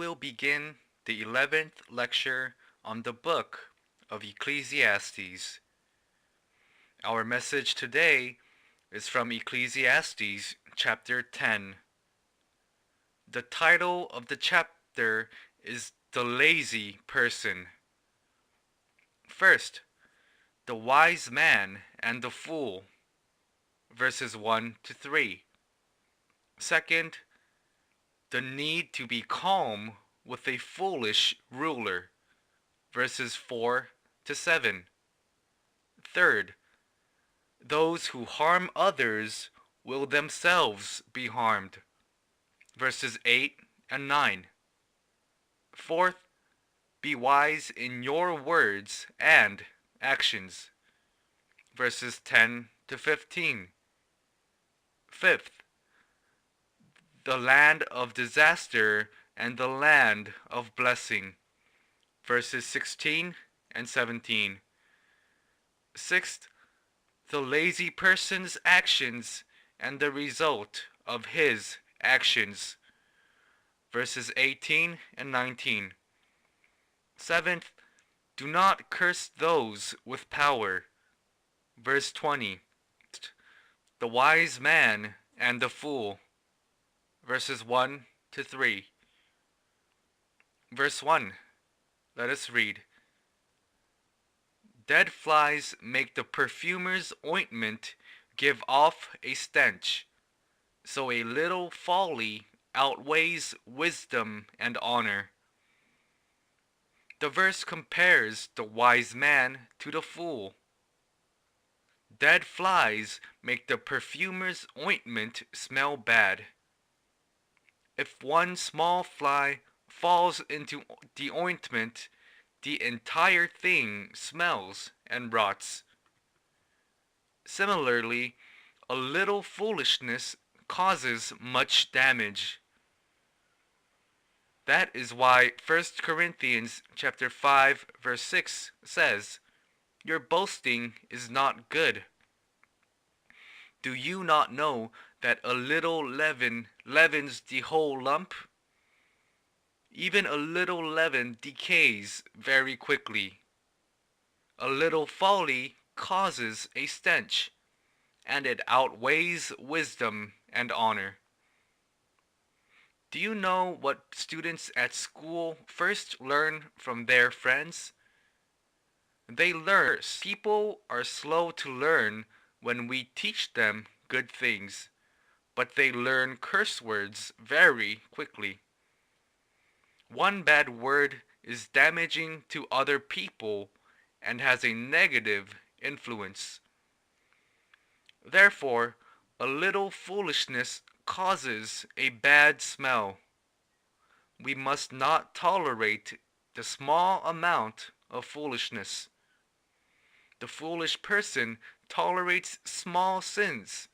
will begin the 11th lecture on the book of Ecclesiastes. Our message today is from Ecclesiastes chapter 10. The title of the chapter is The Lazy Person. First, the wise man and the fool, verses 1 to 3. Second, the need to be calm with a foolish ruler, verses 4 to 7. Third, those who harm others will themselves be harmed, verses 8 and 9. Fourth, be wise in your words and actions, verses 10 to 15. Fifth, the land of disaster and the land of blessing, verses 16 and 17. Sixth, the lazy person's actions and the result of his actions, verses 18 and 19. Seventh, do not curse those with power, verse 20. The wise man and the fool, verses 1 to 3. Verse 1, let us read. Dead flies make the perfumer's ointment give off a stench, so a little folly outweighs wisdom and honor. The verse compares the wise man to the fool. Dead flies make the perfumer's ointment smell bad. If one small fly falls into the ointment, the entire thing smells and rots. Similarly, a little foolishness causes much damage. That is why 1 Corinthians chapter 5 verse 6 says, your boasting is not good. Do you not know that a little leaven leavens the whole lump? Even a little leaven decays very quickly. A little folly causes a stench, and it outweighs wisdom and honor. Do you know what students at school first learn from their friends? They learn people are slow to learn when we teach them good things, but they learn curse words very quickly. One bad word is damaging to other people and has a negative influence. Therefore, a little foolishness causes a bad smell. We must not tolerate the small amount of foolishness. The foolish person tolerates small sins.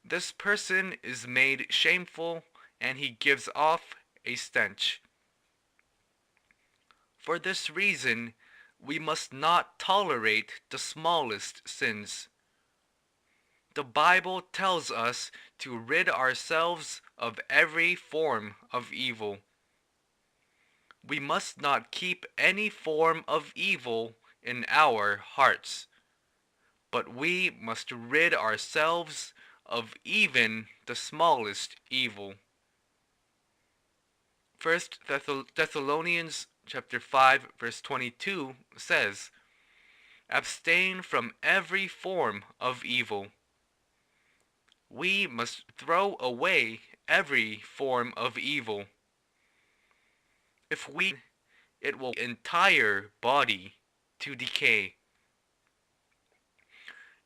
This person is made shameful and he gives off a stench. For this reason, we must not tolerate the smallest sins. The Bible tells us to rid ourselves of every form of evil. We must not keep any form of evil in our hearts, but we must rid ourselves of even the smallest evil. 1 Thessalonians chapter 5 verse 22 says, abstain from every form of evil. We must throw away every form of evil. If we, it will entire body to decay.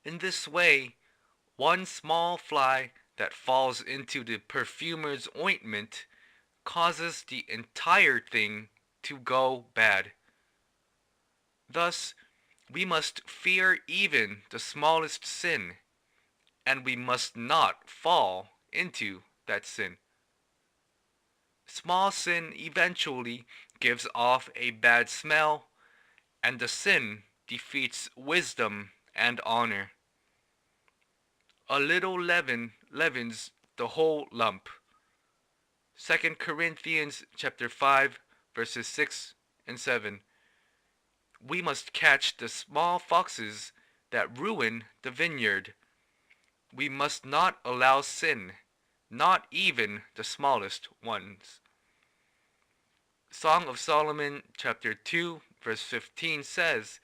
In this way, one small fly that falls into the perfumer's ointment causes the entire thing to go bad. Thus, we must fear even the smallest sin, and we must not fall into that sin. Small sin eventually gives off a bad smell, and the sin defeats wisdom and honor. A little leaven leavens the whole lump. 2 Corinthians chapter 5 verses 6 and 7. We must catch the small foxes that ruin the vineyard. We must not allow sin, not even the smallest ones. Song of Solomon chapter 2 verse 15 says,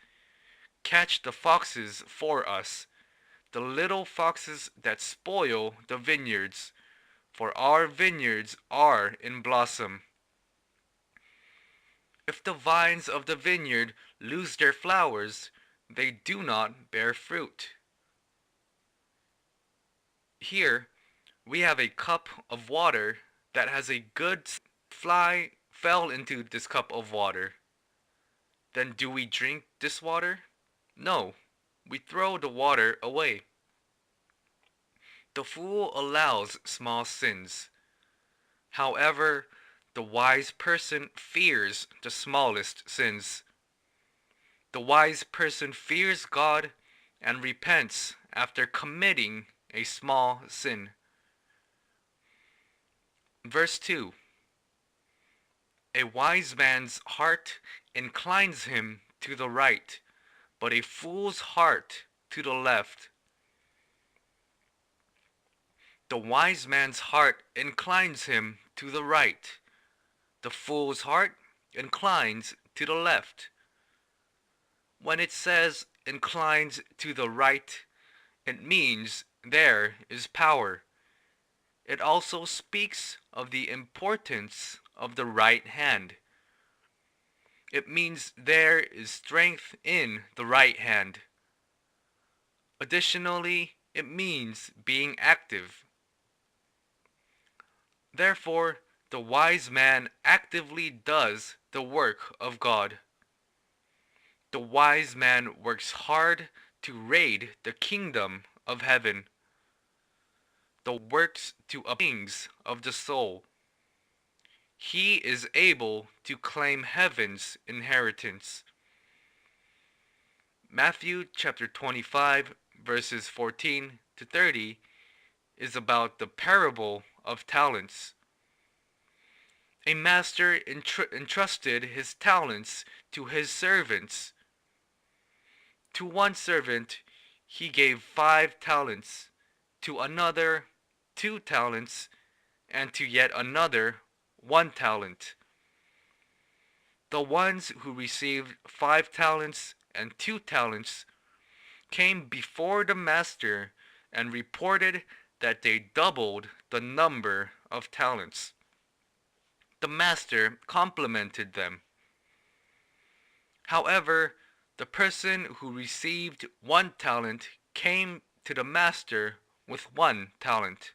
"Catch the foxes for us, the little foxes that spoil the vineyards, for our vineyards are in blossom." If the vines of the vineyard lose their flowers, they do not bear fruit. Here we have a cup of water that has a good fly fell into this cup of water. Then do we drink this water? No, we throw the water away. The fool allows small sins. However, the wise person fears the smallest sins. The wise person fears God and repents after committing a small sin. Verse 2. A wise man's heart inclines him to the right, but a fool's heart to the left. The wise man's heart inclines him to the right. The fool's heart inclines to the left. When it says inclines to the right, it means there is power. It also speaks of the importance of the right hand. It means there is strength in the right hand. Additionally, it means being active. Therefore, the wise man actively does the work of God. The wise man works hard to raid the kingdom of heaven. The works to things of the soul. He is able to claim heaven's inheritance. Matthew chapter 25 verses 14 to 30 is about the parable of talents. A master entrusted his talents to his servants. To one servant he gave 5 talents, to another 2 talents, and to yet another 1 talent. The ones who received 5 talents and 2 talents came before the master and reported that they doubled the number of talents. The master complimented them. However, the person who received 1 talent came to the master with 1 talent.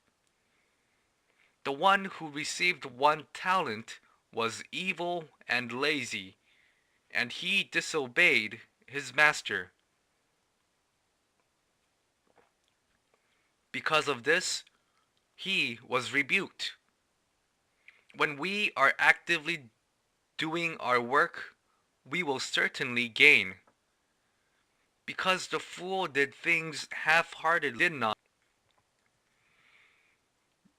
The one who received 1 talent was evil and lazy, and he disobeyed his master. Because of this, he was rebuked. When we are actively doing our work, we will certainly gain. Because the fool did things half-heartedly, did not.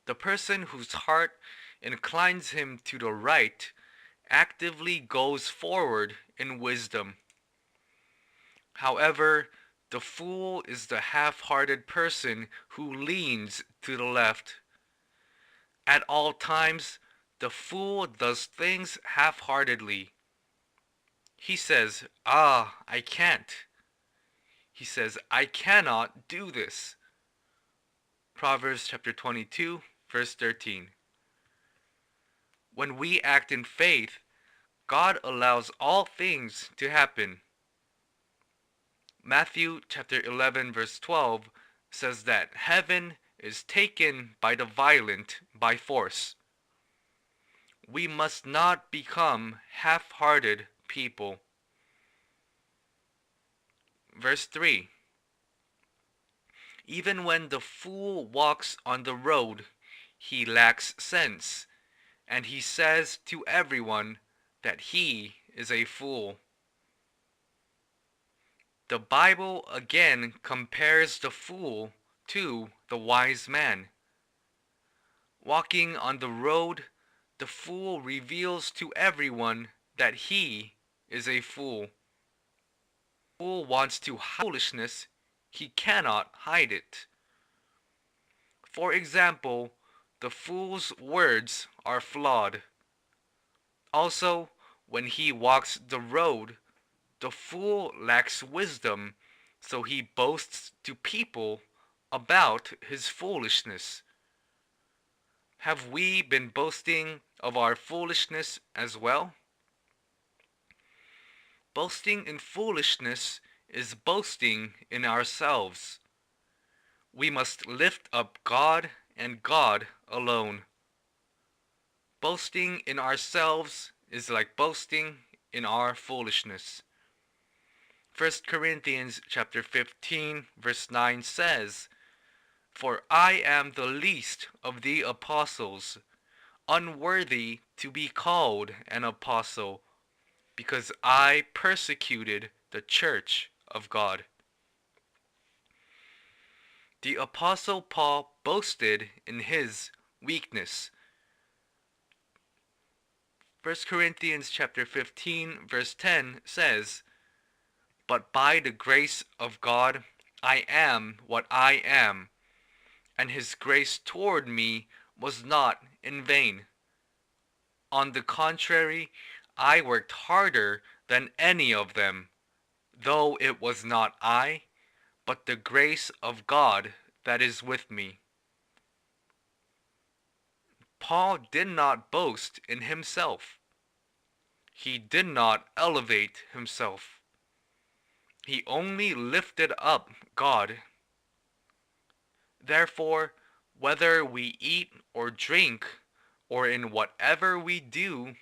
The person whose heart inclines him to the right actively goes forward in wisdom. However, the fool is the half-hearted person who leans to the left. At all times, the fool does things half-heartedly. He says, I can't. He says, I cannot do this. Proverbs chapter 22, verse 13. When we act in faith, God allows all things to happen. Matthew chapter 11, verse 12 says that heaven is taken by the violent by force. We must not become half-hearted people. Verse 3. Even when the fool walks on the road, he lacks sense, and he says to everyone that he is a fool. The Bible again compares the fool to the wise man. Walking on the road, The fool reveals to everyone that he is a fool. The fool wants to hide foolishness, he cannot hide it. For example, the fool's words are flawed. Also, when he walks the road, the fool lacks wisdom, so he boasts to people about his foolishness. Have we been boasting of our foolishness as well? Boasting in foolishness is boasting in ourselves. We must lift up God and God alone. Boasting in ourselves is like boasting in our foolishness. 1 Corinthians chapter 15 verse 9 says, "For I am the least of the apostles, unworthy to be called an apostle, because I persecuted the church of God." The apostle Paul boasted in his weakness. 1 Corinthians chapter 15 verse 10 says, "But by the grace of God I am what I am, and his grace toward me was not in vain. On the contrary, I worked harder than any of them, though it was not I, but the grace of God that is with me." Paul did not boast in himself. He did not elevate himself. He only lifted up God. Therefore, whether we eat or drink, or in whatever we do,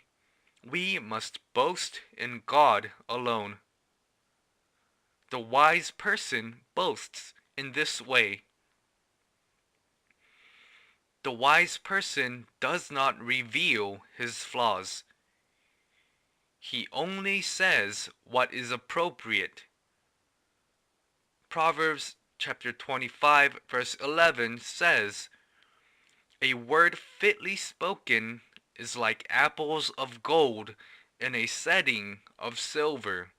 we must boast in God alone. The wise person boasts in this way. The wise person does not reveal his flaws. He only says what is appropriate. Proverbs chapter 25 verse 11 says, "A word fitly spoken is like apples of gold in a setting of silver."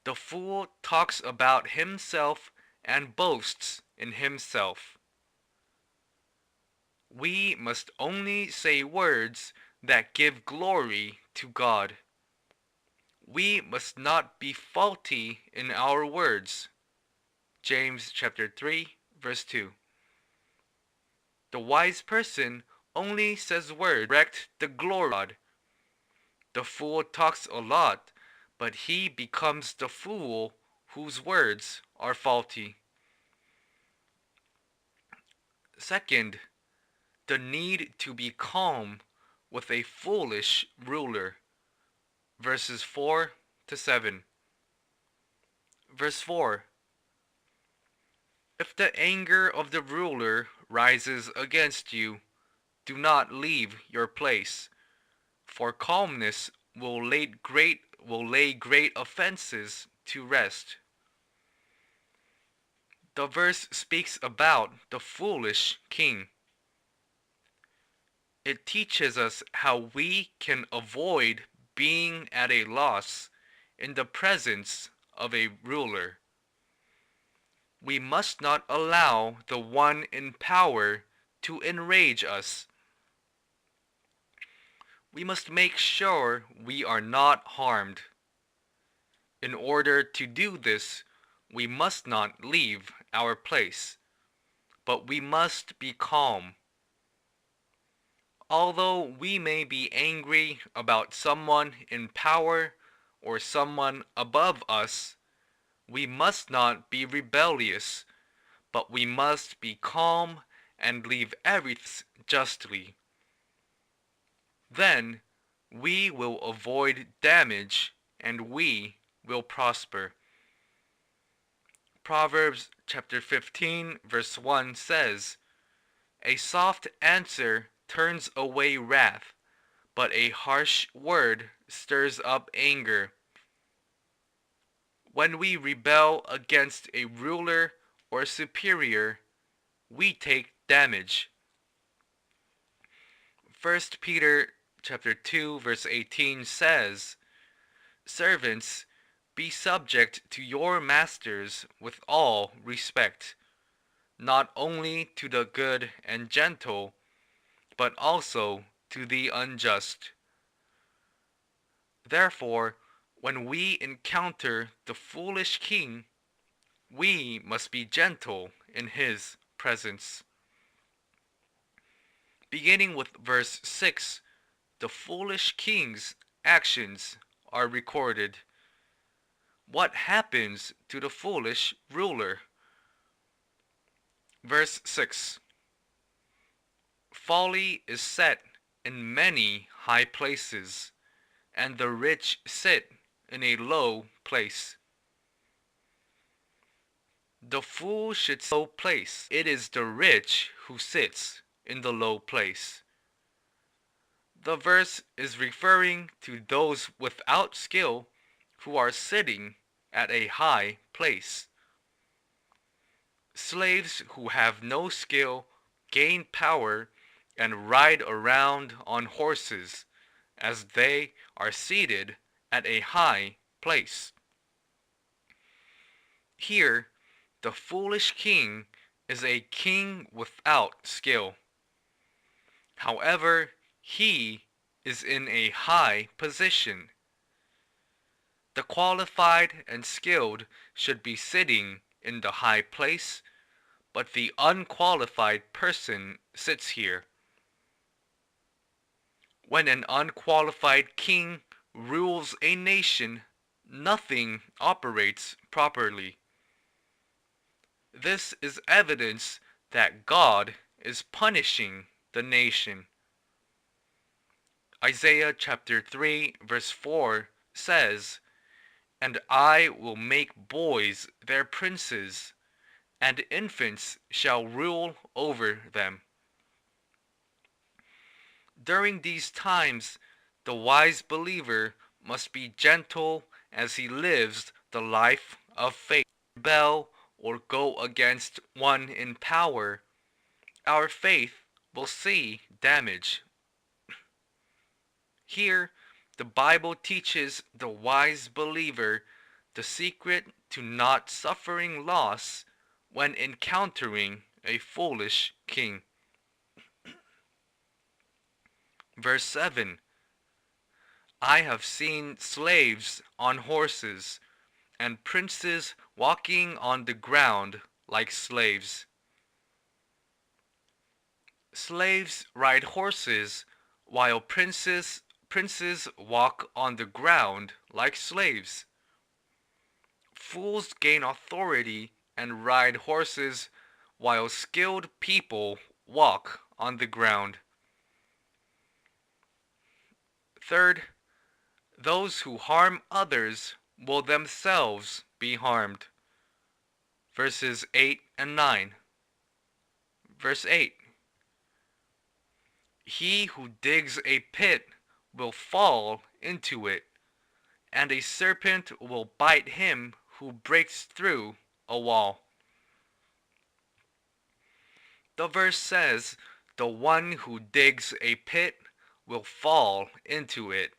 The fool talks about himself and boasts in himself. We must only say words that give glory to God. We must not be faulty in our words. James chapter 3 verse 2. The wise person only says words that direct the glory of God. The fool talks a lot, but he becomes the fool whose words are faulty. Second, the need to be calm with a foolish ruler. Verses 4 to 7. Verse 4. If the anger of the ruler rises against you, do not leave your place, for calmness will lay great offenses to rest. The verse speaks about the foolish king. It teaches us how we can avoid being at a loss in the presence of a ruler. We must not allow the one in power to enrage us. We must make sure we are not harmed. In order to do this, we must not leave our place, but we must be calm. Although we may be angry about someone in power or someone above us, we must not be rebellious, but we must be calm and leave everything justly. Then we will avoid damage and we will prosper. Proverbs chapter 15 verse 1 says, "A soft answer turns away wrath, but a harsh word stirs up anger." When we rebel against a ruler or superior, we take damage. First Peter chapter 2 verse 18 says, "Servants, be subject to your masters with all respect, not only to the good and gentle, but also to the unjust." Therefore, when we encounter the foolish king, we must be gentle in his presence. Beginning with verse 6, the foolish king's actions are recorded. What happens to the foolish ruler? Verse 6, folly is set in many high places, and the rich sit in a low place. The fool should sit in a low place. It is the rich who sits in the low place. The verse is referring to those without skill who are sitting at a high place. Slaves who have no skill gain power and ride around on horses as they are seated at a high place. Here, the foolish king is a king without skill. However, he is in a high position. The qualified and skilled should be sitting in the high place, but the unqualified person sits here. When an unqualified king rules a nation, nothing operates properly. This is evidence that God is punishing the nation. Isaiah chapter 3 verse 4 says, "And I will make boys their princes, and infants shall rule over them." During these times, the wise believer must be gentle as he lives the life of faith. Rebel or go against one in power, our faith will see damage. Here, the Bible teaches the wise believer the secret to not suffering loss when encountering a foolish king. Verse 7, "I have seen slaves on horses, and princes walking on the ground like slaves." Slaves ride horses, while princes walk on the ground like slaves. Fools gain authority and ride horses, while skilled people walk on the ground. Third, those who harm others will themselves be harmed. Verses 8 and 9. Verse 8, "He who digs a pit will fall into it, and a serpent will bite him who breaks through a wall." The verse says, "The one who digs a pit will fall into it."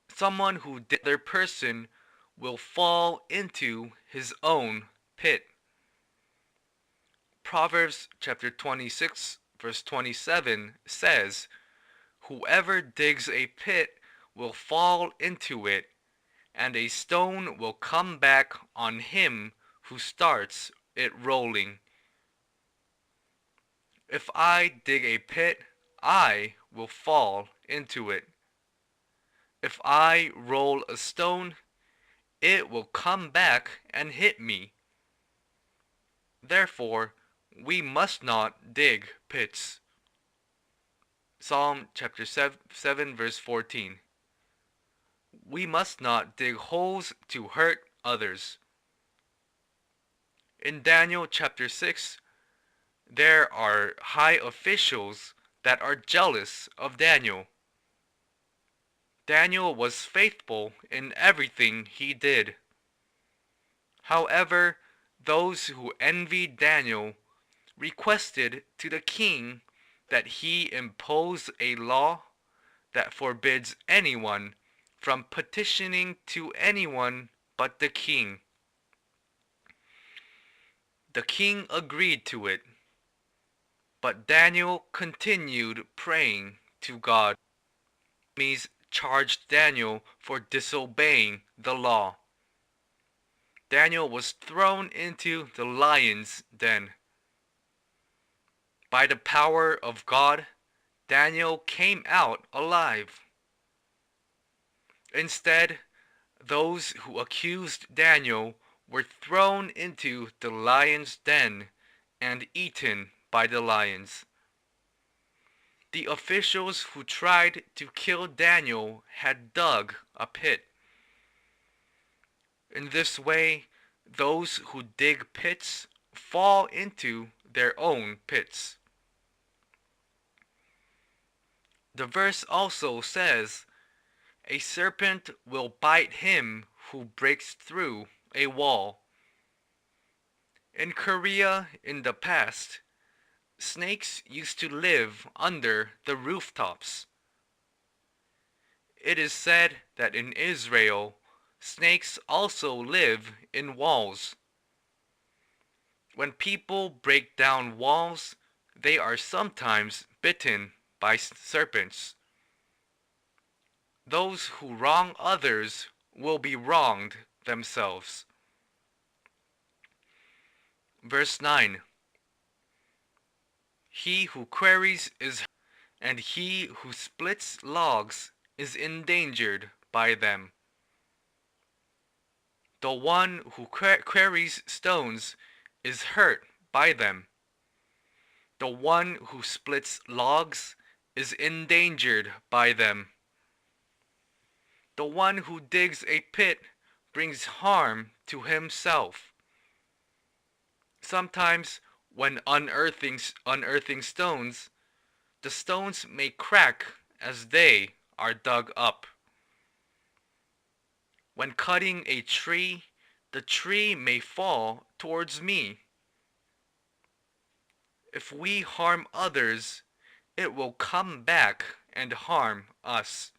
Someone who digs another person will fall into his own pit. Proverbs chapter 26 verse 27 says, "Whoever digs a pit will fall into it, and a stone will come back on him who starts it rolling." If I dig a pit, I will fall into it. If I roll a stone, it will come back and hit me. Therefore, we must not dig pits. Psalm chapter 7 verse 14. We must not dig holes to hurt others. In Daniel chapter 6, there are high officials that are jealous of Daniel. Daniel was faithful in everything he did. However, those who envied Daniel requested to the king that he impose a law that forbids anyone from petitioning to anyone but the king. The king agreed to it, but Daniel continued praying to God. Enemies charged Daniel for disobeying the law. Daniel was thrown into the lion's den. By the power of God, Daniel came out alive. Instead, those who accused Daniel were thrown into the lion's den and eaten by the lions. The officials who tried to kill Daniel had dug a pit. In this way, those who dig pits fall into their own pits. The verse also says, "A serpent will bite him who breaks through a wall." In Korea in the past, snakes used to live under the rooftops. It is said that in Israel, snakes also live in walls. When people break down walls, they are sometimes bitten by serpents. Those who wrong others will be wronged themselves. Verse 9. He who quarries is, and he who splits logs is endangered by them. The one who quarries stones is hurt by them. The one who splits logs is endangered by them. The one who digs a pit brings harm to himself. Sometimes, when unearthing stones, the stones may crack as they are dug up. When cutting a tree, the tree may fall towards me. If we harm others, it will come back and harm us.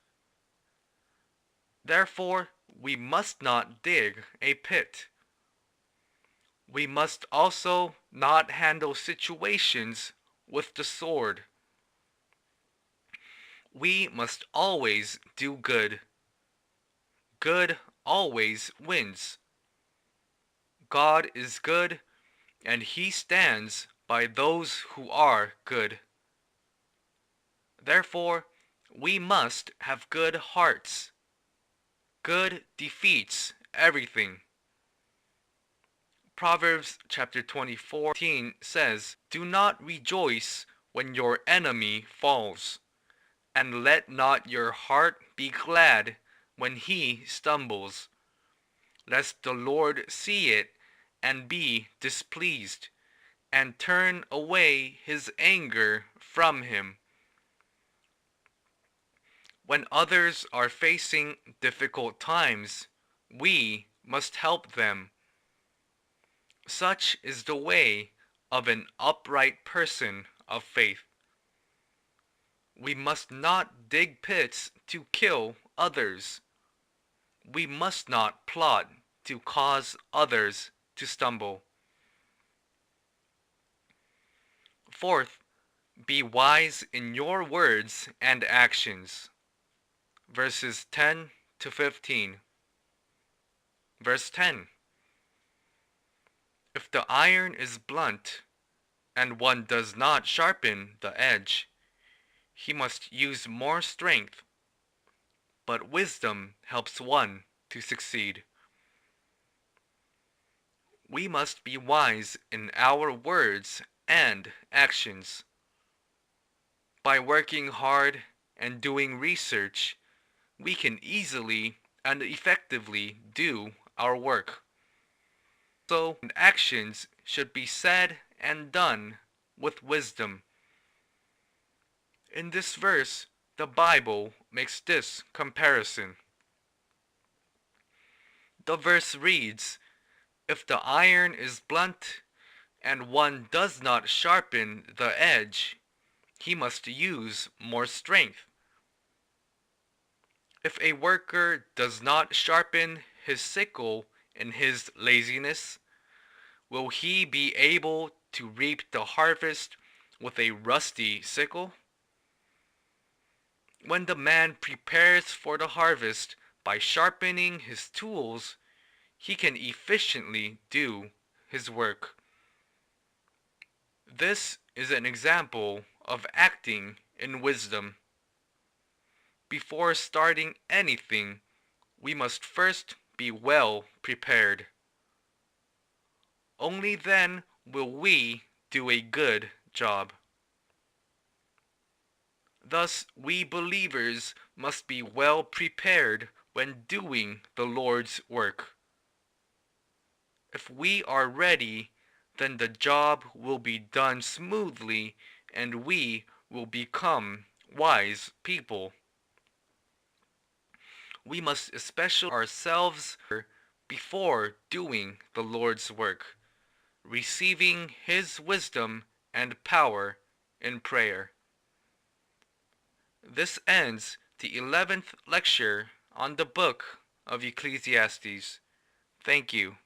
Therefore, we must not dig a pit. We must also not handle situations with the sword. We must always do good. Good always wins. God is good, and He stands by those who are good. Therefore, we must have good hearts. Good defeats everything. Proverbs chapter 24 says, "Do not rejoice when your enemy falls, and let not your heart be glad when he stumbles, lest the Lord see it and be displeased, and turn away his anger from him." When others are facing difficult times, we must help them. Such is the way of an upright person of faith. We must not dig pits to kill others. We must not plot to cause others to stumble. Fourth, be wise in your words and actions. Verses 10 to 15. Verse 10. If the iron is blunt, and one does not sharpen the edge, he must use more strength, but wisdom helps one to succeed. We must be wise in our words and actions. By working hard and doing research, we can easily and effectively do our work. So, actions should be said and done with wisdom. In this verse, the Bible makes this comparison. The verse reads, "If the iron is blunt, and one does not sharpen the edge, he must use more strength. If a worker does not sharpen his sickle in his laziness, will he be able to reap the harvest with a rusty sickle? When the man prepares for the harvest by sharpening his tools, he can efficiently do his work. This is an example of acting in wisdom. Before starting anything, we must first be well prepared. Only then will we do a good job. Thus, we believers must be well prepared when doing the Lord's work. If we are ready, then the job will be done smoothly and we will become wise people. We must especially ourselves before doing the Lord's work, receiving His wisdom and power in prayer. This ends the 11th lecture on the book of Ecclesiastes. Thank you.